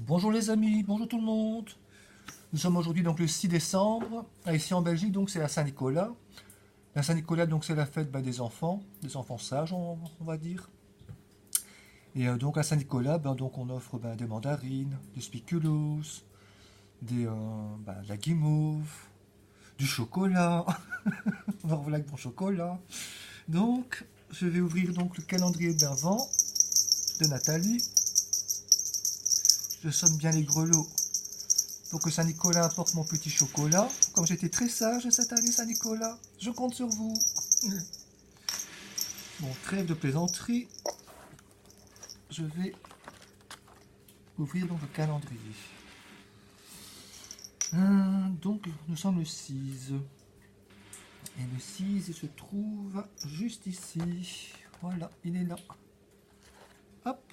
Bonjour les amis, bonjour tout le monde. Nous sommes aujourd'hui donc le 6 décembre. Ici en Belgique donc c'est la Saint-Nicolas. La Saint-Nicolas donc c'est la fête des enfants sages on va dire. Et donc à Saint-Nicolas donc on offre des mandarines, des spéculoos, de la guimauve, du chocolat. Voilà avec mon chocolat. Donc je vais ouvrir donc le calendrier d'avant de Nathalie. Je sonne bien les grelots pour que Saint-Nicolas apporte mon petit chocolat. Comme j'étais très sage cette année, Saint-Nicolas, je compte sur vous. Bon, trêve de plaisanterie. Je vais ouvrir donc le calendrier. Donc, nous sommes le 6. Et le 6 il se trouve juste ici. Voilà, il est là. Hop.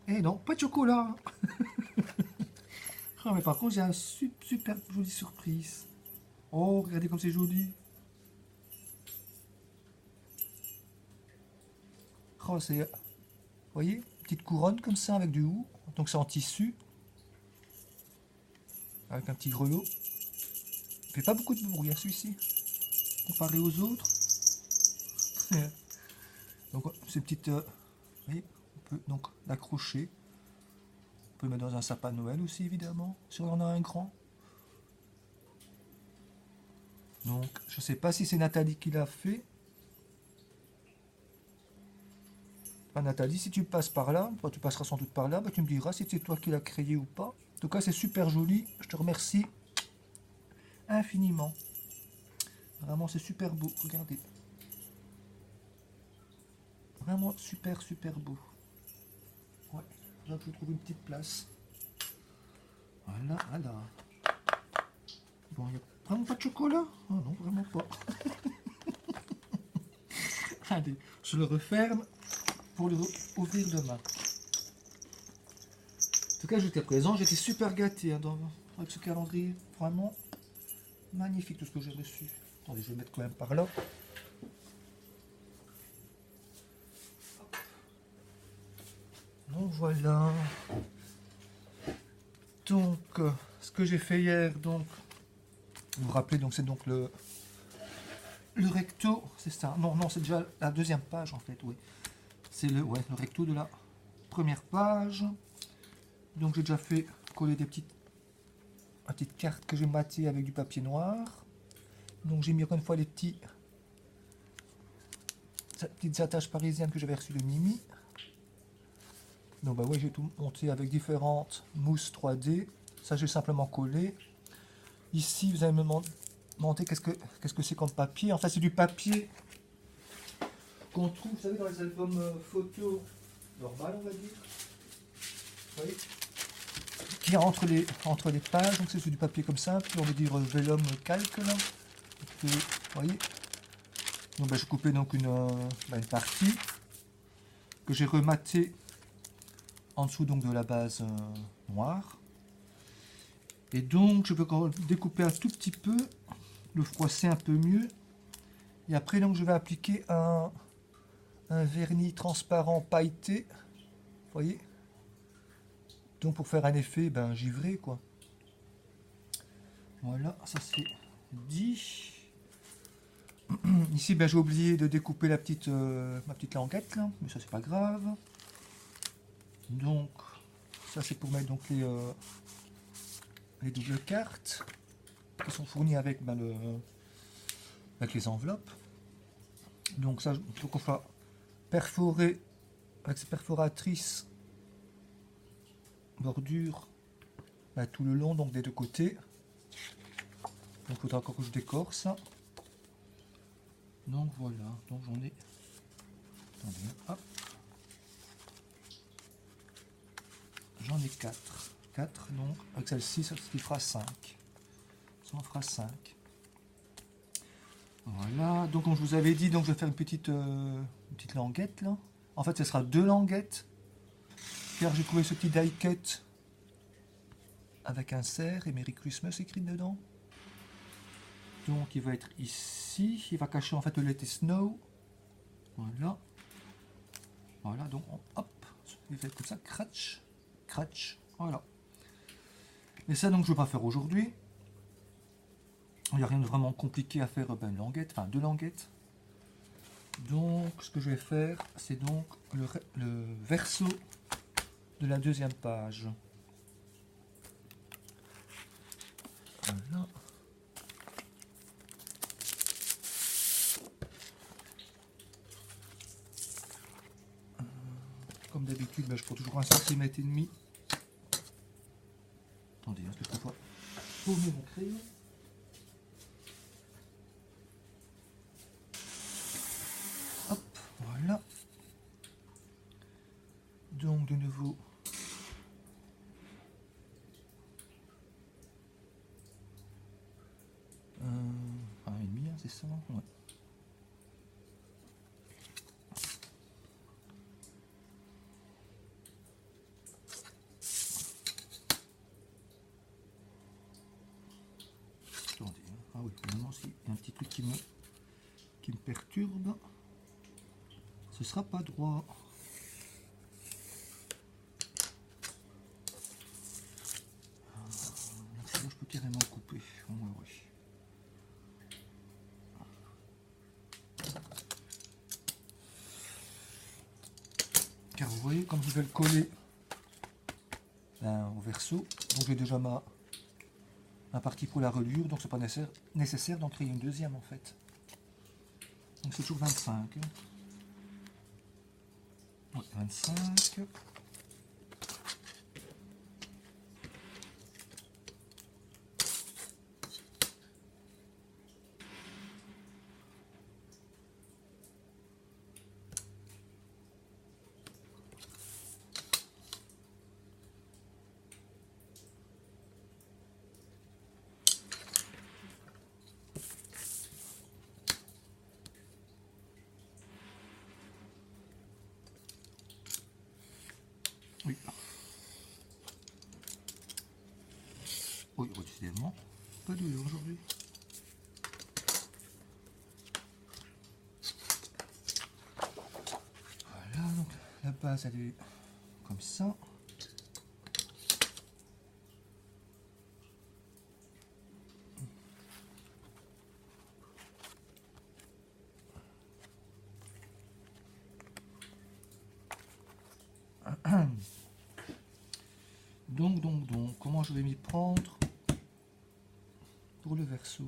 Et non, pas de chocolat. Oh, mais par contre, j'ai un super jolie surprise. Oh, regardez comme c'est joli. Oh, c'est... Vous voyez, petite couronne comme ça avec du hou. Donc c'est en tissu. Avec un petit grelot. Il fait pas beaucoup de bruit, celui-ci. Comparé aux autres. Donc ces petites... vous voyez, on peut donc l'accrocher. On peut le mettre dans un sapin de Noël aussi, évidemment. Si on en a un grand. Donc, je sais pas si c'est Nathalie qui l'a fait. Nathalie, si tu passes par là, tu passeras sans doute par là, tu me diras si c'est toi qui l'as créé ou pas. En tout cas, c'est super joli. Je te remercie infiniment. Vraiment, c'est super beau. Regardez. Vraiment super beau. Ouais, là, je trouve une petite place. Voilà. Bon, il n'y a vraiment pas de chocolat? Oh non, vraiment pas. Allez, je le referme pour le ouvrir demain. En tout cas, jusqu'à présent, j'étais super gâté avec ce calendrier. Vraiment magnifique tout ce que j'ai reçu. Attendez, je vais le mettre quand même par là. Donc voilà. Donc, ce que j'ai fait hier, donc, vous vous rappelez, donc c'est donc le recto, c'est ça. Non, c'est déjà la deuxième page en fait, oui. C'est le recto de la première page. Donc j'ai déjà fait coller une petite carte que j'ai mattée avec du papier noir. Donc j'ai mis encore une fois les petites attaches parisiennes que j'avais reçues de Mimi. Donc bah ouais, j'ai tout monté avec différentes mousses 3D. Ça j'ai simplement collé. Ici vous allez me demander qu'est-ce que c'est comme papier. En fait c'est du papier qu'on trouve, vous savez, dans les albums photos normales, on va dire. Vous voyez, qui est entre les pages, donc c'est du papier comme ça, puis on va dire vellum calque là. Vous voyez. Donc bah, j'ai coupé donc une partie que j'ai rematée en dessous donc de la base noire. Et donc je peux découper un tout petit peu, le froisser un peu mieux. Et après donc je vais appliquer un vernis transparent pailleté. Vous voyez. Donc pour faire un effet givré quoi. Voilà, ça c'est dit. Ici j'ai oublié de découper ma petite languette là, mais ça c'est pas grave. Donc ça c'est pour mettre donc les doubles cartes qui sont fournies avec avec les enveloppes. Donc ça il faut qu'on fasse perforer avec ces perforatrices bordure tout le long donc des deux côtés. Donc il faudra encore que je décore ça. Donc voilà, donc j'en ai. Attendez, hop. J'en ai 4. 4 donc avec celle-ci, ça qui fera 5. Ça en fera 5. Voilà, donc comme je vous avais dit, donc je vais faire une petite languette là. En fait ce sera 2 languettes. Car j'ai trouvé ce petit die cut avec un cerf et Merry Christmas écrit dedans. Donc il va être ici, il va cacher en fait le Let It Snow. Voilà, donc hop, il va être comme ça, cratch, voilà. Et ça, donc, je ne vais pas faire aujourd'hui. Il n'y a rien de vraiment compliqué à faire une languette, enfin 2 languettes. Donc, ce que je vais faire, c'est donc le verso de la deuxième page. Voilà. Comme d'habitude, je prends toujours 1,5 cm. Attendez, est-ce que je peux pas paumer mon crayon? Hop, voilà. Donc de nouveau, un et demi, hein, c'est ça? Ouais. Attendez, hein. Ah oui, vraiment, s'il y a un petit truc qui me perturbe, ce sera pas droit. Là, je peux carrément couper. Ouais, ouais. Car vous voyez, comme je vais le coller au verso, donc j'ai déjà ma partie pour la reliure, donc c'est pas nécessaire d'en créer une deuxième en fait. Donc c'est toujours 25. Hein. Ouais, 25. Oui. Oui, décidément, pas dur aujourd'hui. Voilà, donc la base elle est comme ça. Donc, comment je vais m'y prendre pour le verso?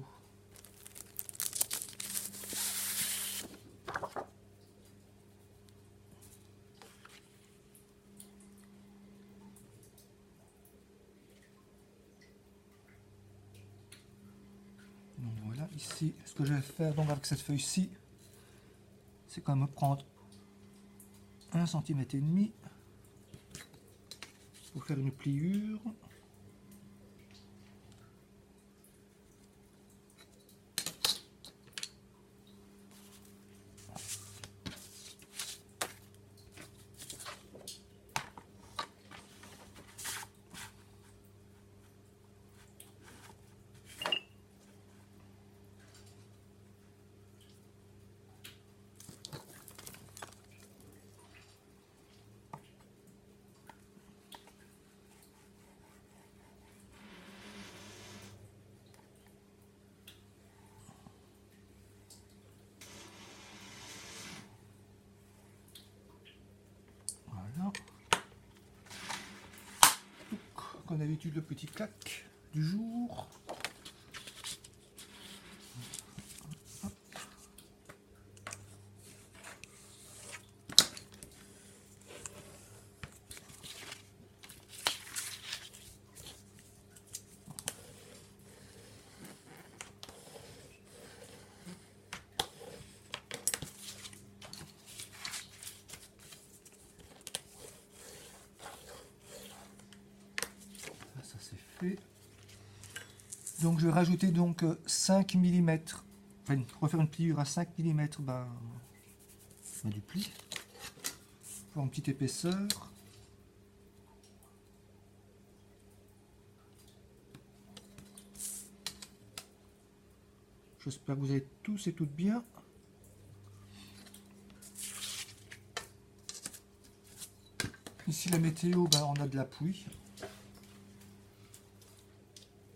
Donc voilà, ici, ce que je vais faire donc avec cette feuille-ci, c'est quand même prendre 1,5 cm pour faire une pliure. Voilà. Comme d'habitude, le petit clac du jour. Ça c'est fait. Donc je vais rajouter donc 5 mm, enfin refaire une pliure à 5 mm du pli, pour une petite épaisseur. J'espère que vous avez tous et toutes bien. Ici la météo, on a de la pluie.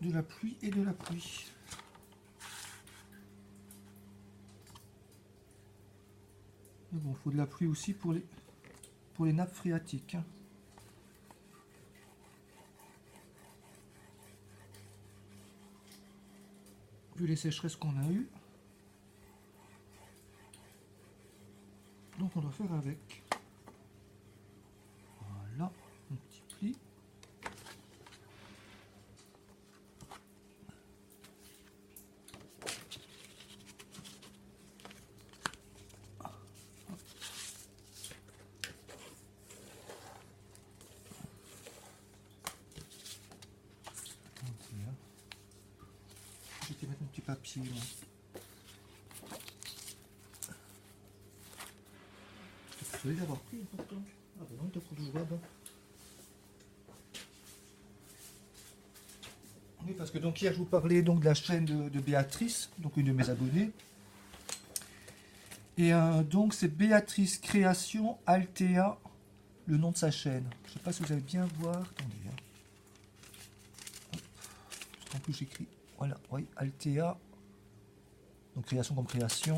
de la pluie et de la pluie. Mais bon, il faut de la pluie aussi pour les nappes phréatiques. Hein. Vu les sécheresses qu'on a eues. Donc on doit faire avec. Voilà, un petit pli. Je vais te mettre un petit papier. Là. Je vais l'avoir pris pourtant. Ah ben non, t'as pris du web. Oui, parce que donc hier je vous parlais donc de la chaîne de Béatrice, donc une de mes abonnées. Et donc c'est Béatrice Création Altea, le nom de sa chaîne. Je ne sais pas si vous allez bien voir. Attendez. Hein. En plus j'écris. Voilà, oui, Altea. Donc création comme création.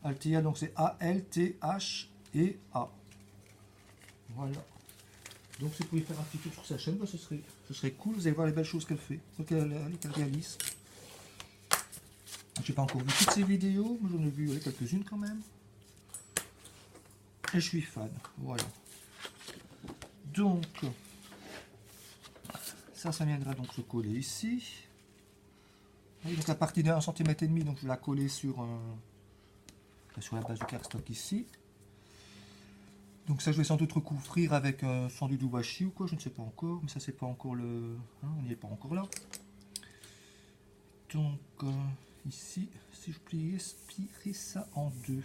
Altea, donc c'est A-L-T-H-E-A. Voilà. Donc si vous pouvez faire un petit tour sur sa chaîne, bah, ce serait cool. Vous allez voir les belles choses qu'elle fait, qu'elle réalise. Je n'ai pas encore vu toutes ces vidéos, mais j'en ai vu quelques-unes quand même. Et je suis fan. Voilà. Donc, ça viendra donc se coller ici. Et donc à partir de 1,5 cm, donc je vais la coller sur la base du cardstock ici. Donc ça je vais sans doute recouvrir avec sans doute du washi ou quoi, je ne sais pas encore, mais ça c'est pas encore le... Hein, on n'y est pas encore là. Donc ici, si je plierais ça en deux.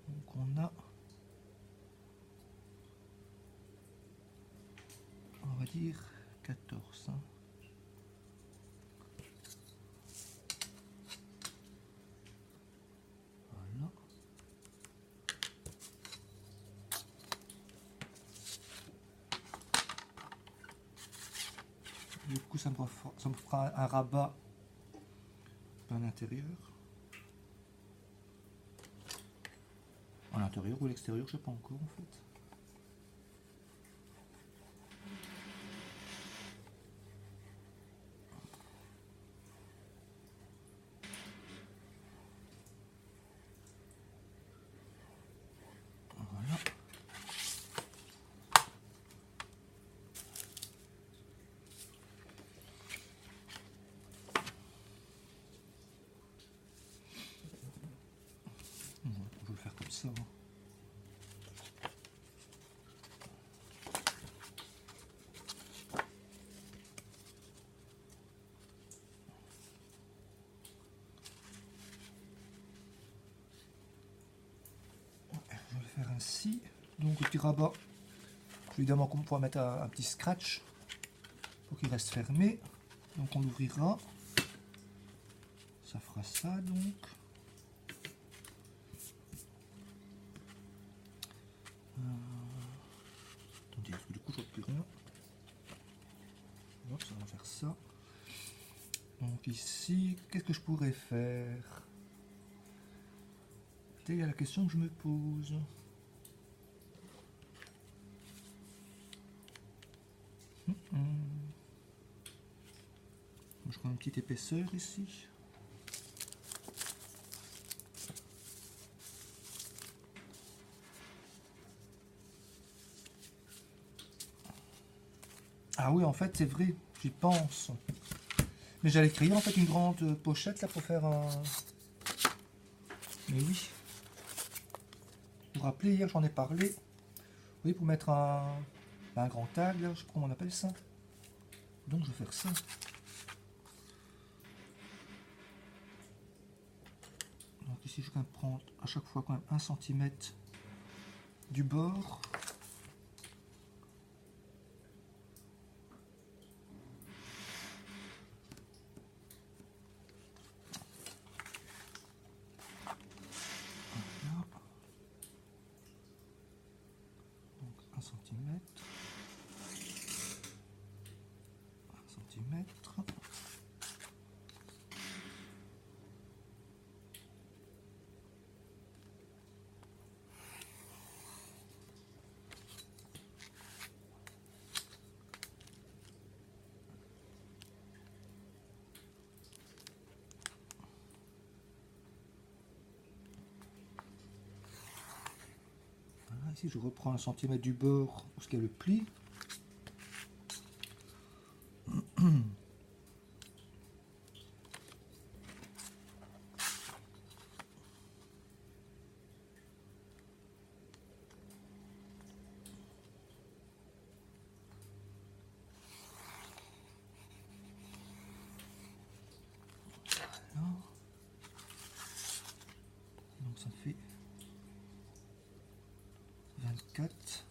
Donc on a... On va dire 14. Hein. Voilà. Du coup, ça me fera un rabat à l'intérieur. À l'intérieur ou à l'extérieur, je ne sais pas encore en fait. Voilà. Je vais le faire comme ça. Hein. Je vais le faire ainsi. Donc, au petit rabat, évidemment, qu'on pourra mettre un petit scratch pour qu'il reste fermé. Donc, on l'ouvrira. Ça fera ça donc. Attendez, parce que du coup je vois plus rien. Hop, ça va faire ça. Donc ici, qu'est-ce que je pourrais faire? C'est la question que je me pose. Je prends une petite épaisseur ici. Ah oui, en fait, c'est vrai, j'y pense. Mais j'allais créer en fait une grande pochette là pour faire un... Mais oui. Vous vous rappelez, hier j'en ai parlé. Oui, pour mettre un grand tag, là, je sais pas comment on appelle ça. Donc je vais faire ça. Donc ici je vais prendre à chaque fois quand même 1 cm du bord. Ici, je reprends un centimètre du bord où il y a le pli. Voilà. Donc ça fait 24.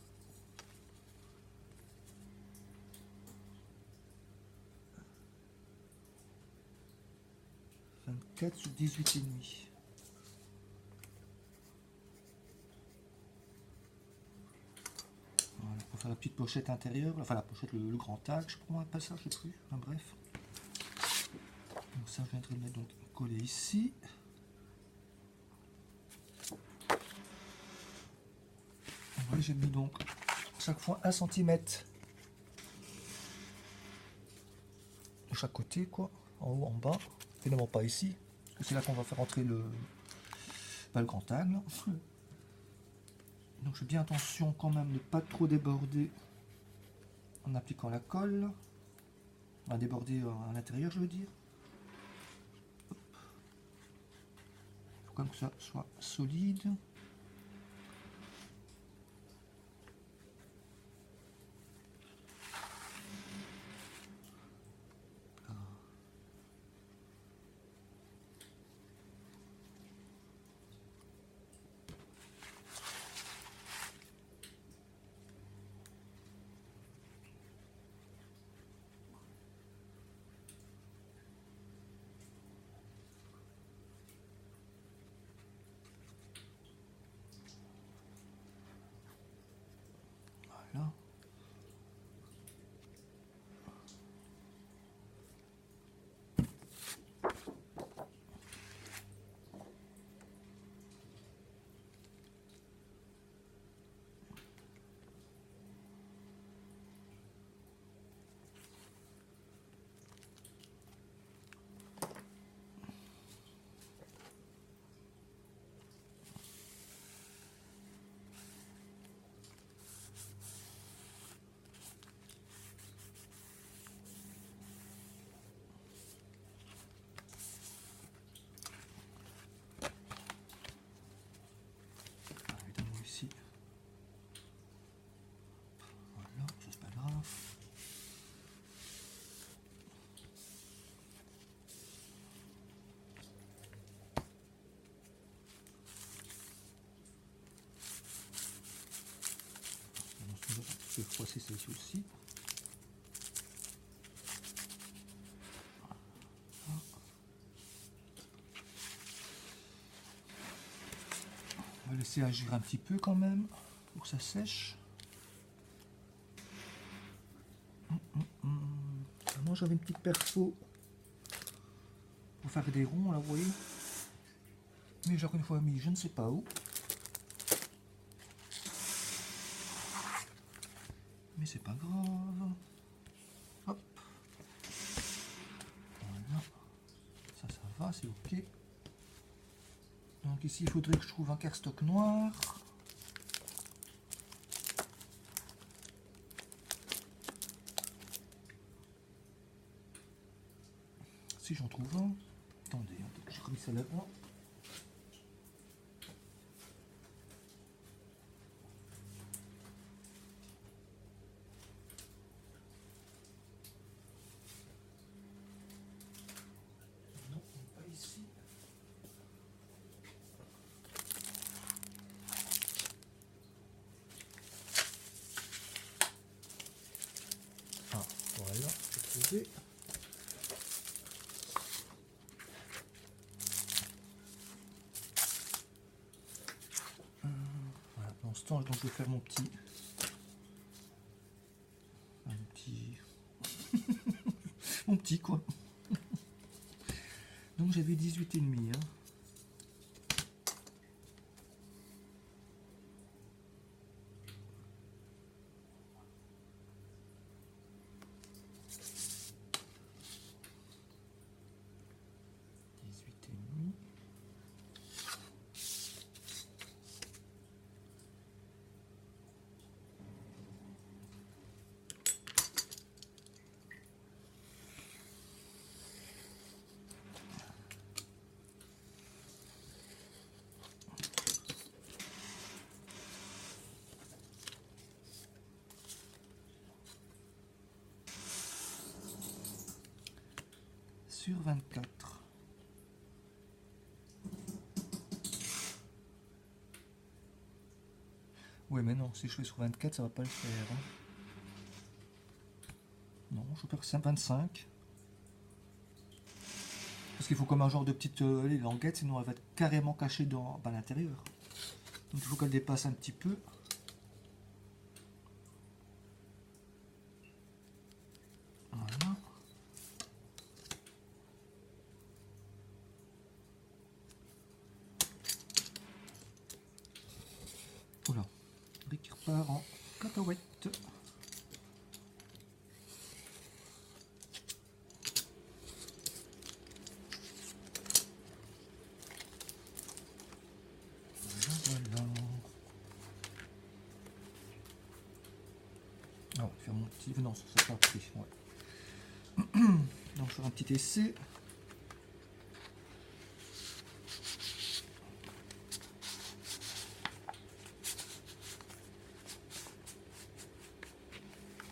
24 sur 18 et demi. Voilà, pour faire la petite pochette intérieure, enfin la pochette, le grand tag, je crois, pas ça, je sais plus. Enfin, bref. Donc ça, je viendrai le mettre donc collé ici. Voilà, j'ai mis donc chaque fois 1 cm de chaque côté, quoi, en haut, en bas. Évidemment pas ici, parce que c'est là qu'on va faire entrer le grand angle. Donc je fais bien attention quand même de ne pas trop déborder en appliquant la colle. On va déborder à l'intérieur, je veux dire. Il faut quand même que ça soit solide. Voilà. Évidemment ici. Voilà, ça c'est pas grave. Je vais froisser celle-ci aussi. On va laisser agir un petit peu quand même pour que ça sèche. Moi j'avais une petite perfo pour faire des ronds là, vous voyez. Mais genre une fois mis, je ne sais pas où. Mais c'est pas grave. Hop. Voilà. Ça va, c'est ok. Donc ici il faudrait que je trouve un cardstock noir. Si j'en trouve un. Attendez, je remis ça là-bas. Non, pas ici. Ah, voilà, j'ai trouvé. Voilà, pendant ce temps, donc, je vais faire mon petit... mon petit quoi. Donc j'avais 18,5. Hein. sur 24. Oui, mais non, si je fais sur 24, ça va pas le faire. Hein. Non, je perds 25. Parce qu'il faut comme un genre de petite languette, sinon elle va être carrément cachée à l'intérieur. Donc il faut qu'elle dépasse un petit peu. Voilà. Voilà. Qui repart en cacahuète. Voilà. Ah ouais, faire mon petit... Non, ça c'est pas pris. Ouais. Donc faire un petit essai.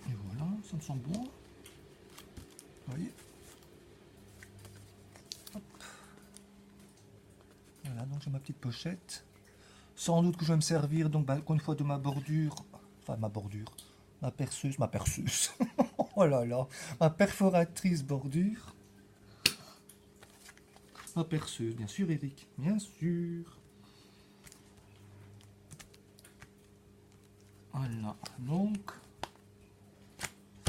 Et voilà, ça me semble bon. Vous voyez. Hop. Voilà, donc j'ai ma petite pochette. Sans doute que je vais me servir donc encore une fois de ma bordure, enfin ma perceuse, oh là là, ma perforatrice bordure. Ma perceuse, bien sûr Eric, bien sûr. Voilà, donc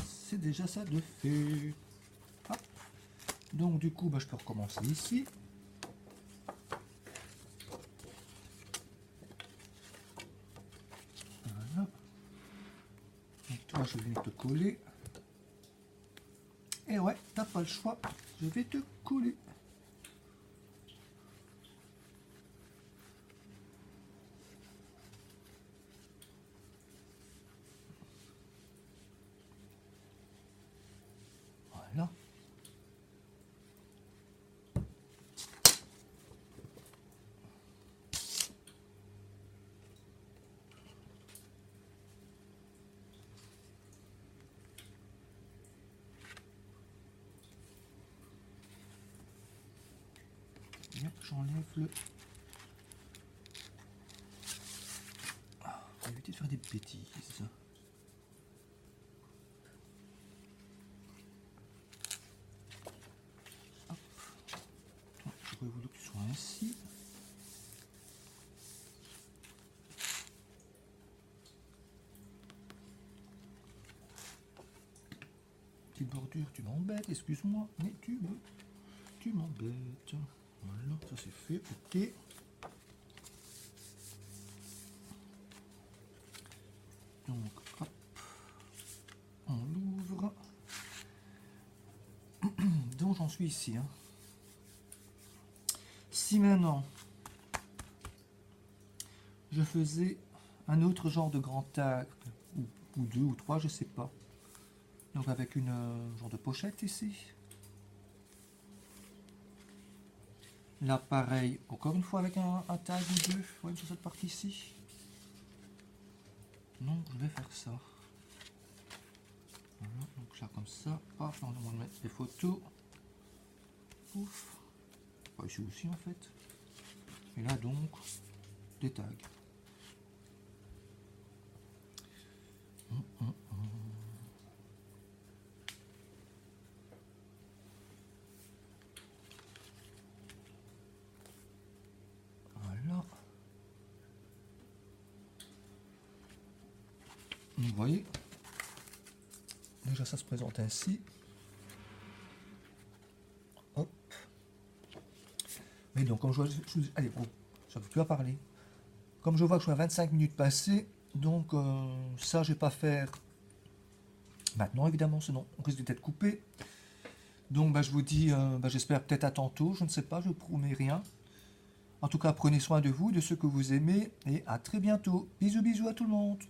c'est déjà ça de fait. Hop. Donc du coup, je peux recommencer ici. Voilà. Donc toi, je vais te coller. Et ouais, t'as pas le choix, je vais te coller. Voilà. J'enlève le... Je vais éviter de faire des bêtises. Hop. J'aurais voulu que ce soit ainsi. Petite bordure, tu m'embêtes, excuse-moi, mais tu m'embêtes. Voilà, ça c'est fait, ok. Donc, hop, on l'ouvre. Donc j'en suis ici. Hein. Si maintenant, je faisais un autre genre de grand tag, ou deux ou trois, je sais pas. Donc avec une genre de pochette ici. Là pareil, encore une fois avec un tag ou deux, ouais, sur cette partie-ci. Donc je vais faire ça. Voilà, donc là comme ça, paf, on va mettre les photos. Ouf. Bah, ici aussi en fait. Et là donc, des tags. Voilà. Vous voyez, déjà ça se présente ainsi. Hop. Mais donc, comme je vois, allez, bon, ça veut plus à parler. Comme je vois que je suis à 25 minutes passées, donc ça, je vais pas faire maintenant, évidemment, sinon on risque d'être coupé. Donc, je vous dis, j'espère peut-être à tantôt, je ne sais pas, je ne promets rien. En tout cas, prenez soin de vous, de ceux que vous aimez, et à très bientôt. Bisous, bisous à tout le monde.